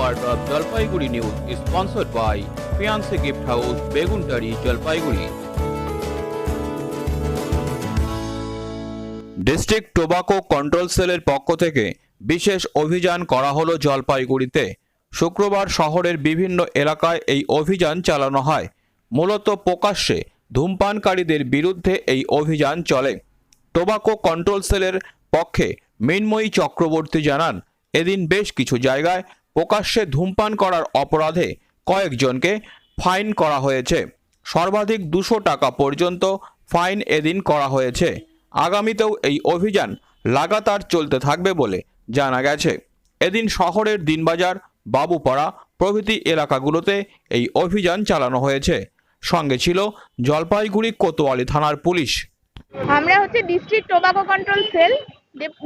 part of Jalpaiguri News is sponsored by Fiancé Gift House, Beguntari, Jalpaiguri. District tobacco control সেলের পক্ষ থেকে বিশেষ অভিযান করা হলো জলপাইগুড়িতে। শুক্রবার শহরের বিভিন্ন এলাকায় এই অভিযান চালানো হয়। মূলত প্রকাশ্যে ধূমপানকারীদের বিরুদ্ধে এই অভিযান চলে। টোবাকো কন্ট্রোল সেলের পক্ষে মৃন্ময়ী চক্রবর্তী জানান, এদিন বেশ কিছু জায়গায় প্রকাশ্যে ধূমপান করার অপরাধে কয়েকজনকে ফাইন করা হয়েছে। সর্বাধিক 200 টাকা পর্যন্ত ফাইন এদিন করা হয়েছে। আগামীতেও এই অভিযান লাগাতার চলতে থাকবে বলে জানা গেছে। এদিন শহরের দিনবাজার, বাবুপাড়া প্রভৃতি এলাকাগুলোতে এই অভিযান চালানো হয়েছে। সঙ্গে ছিল জলপাইগুড়ি কোতোয়ালি থানার পুলিশ। আমরা হচ্ছে district tobacco control cell,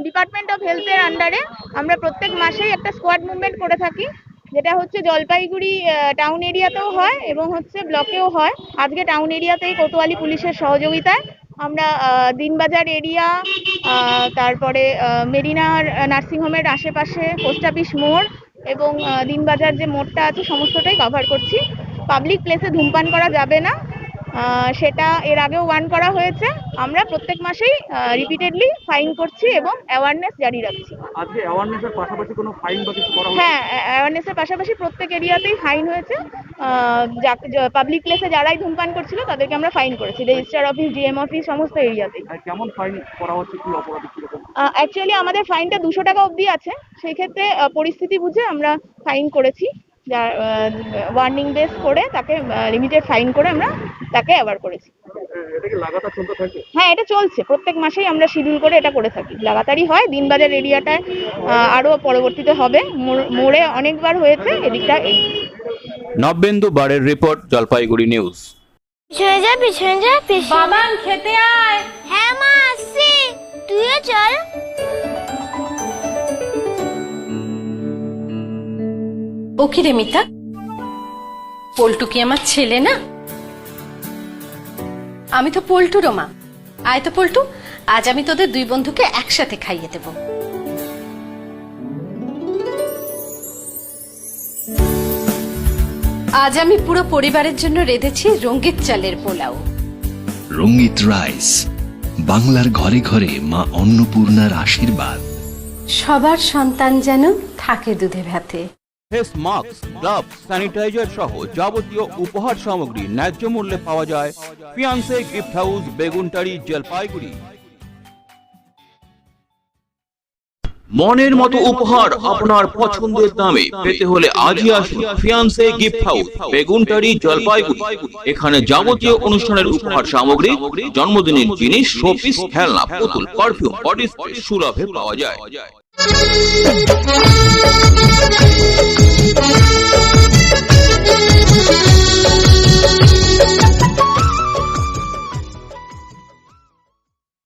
department of হেলথের আন্ডারে আমরা প্রত্যেক মাসেই একটা স্কোয়াড মুভমেন্ট করে থাকি, যেটা হচ্ছে জলপাইগুড়ি টাউন এরিয়াতেও হয় এবং হচ্ছে ব্লকেও হয়। আজকে টাউন এরিয়াতেই কোতোয়ালি পুলিশের সহযোগিতায় আমরা দিনবাজার এরিয়া, তারপরে মেরিনার নার্সিংহোমের আশেপাশে, পোস্ট অফিস মোড় এবং দিনবাজার যে মোড়টা আছে সমস্তটাই কভার করছি। পাবলিক প্লেসে ধূমপান করা যাবে না, সেটা এর আগেও ওয়ার্ন করা হয়েছে। আমরা প্রত্যেক মাসেই রিপিটেডলি ফাইন করছি এবং অ্যাওয়ারনেস জারি রাখছি। আজকে অ্যাওয়ারনেসের পাশাপাশি কোনো ফাইন বা কিছু করা হয়েছে? হ্যাঁ, অ্যাওয়ারনেসের পাশাপাশি প্রত্যেক এরিয়াতেই ফাইন হয়েছে। পাবলিক প্লেসে যারাই ধূমপান করছিল তাদেরকে আমরা ফাইন করেছি, রেজিস্ট্রার অফিস, ডিএম অফিস, সমস্ত এরিয়াতেই। কেমন ফাইন করা হচ্ছে, কি অপরাধ কিরকম? অ্যাকচুয়ালি আমাদের ফাইনটা 200 টাকা অবধি আছে, সেই ক্ষেত্রে পরিস্থিতি বুঝে আমরা ফাইন করেছি। যার ওয়ার্নিং বেস করে তাকে লিমিটেড ফাইন করে আমরা তাকে অ্যাওয়ার করেছি। এটা কি লাগাতার চলতে থাকে? হ্যাঁ, এটা চলছে, প্রত্যেক মাসেই আমরা শিডিউল করে এটা করে থাকি, লাগাতারই হয়। দিনবাজার এরিয়াটায় আরও পরবর্তীতে হবে, মোড়ে অনেকবার হয়েছে, এদিকটা এই। নবেন্দু বারের রিপোর্ট, জলপাইগুড়ি নিউজ। পিছনে যা বাবান খেতে আয়। হ্যাঁ মা, আসছি, তুইও চল। ও কি রে মিতা, পল্টু কি আমার ছেলে না? আমি তো পল্টুরও মা। আয় তো পল্টু, আজ আমি তোদের দুই বন্ধুকে একসাথে খাইয়ে দেব। আজ আমি পুরো পরিবারের জন্য রেঁধেছি রঙ্গিত চালের পোলাও। রঙ্গিত রাইস, বাংলার ঘরে ঘরে মা অন্নপূর্ণার আশীর্বাদ। সবার সন্তান যেন থাকে দুধে ভাতে। ফেস মাস্ক, গ্লাভস, স্যানিটাইজার সহ যাবতীয় উপহার সামগ্রী ন্যায্য মূল্যে পাওয়া যায় fiancée gift house, Beguntari, Jalpaiguri. মনের মতো উপহার আপনার পছন্দের দামে পেতে হলে আজই আসুন fiancée gift house, Beguntari, Jalpaiguri. এখানে যাবতীয় অনুষ্ঠানের উপহার সামগ্রী, জন্মদিনের জিনিস, শোপিস, খেলনা, পুতুল, পারফিউম, বডি স্প্রে সুলভে পাওয়া যায়।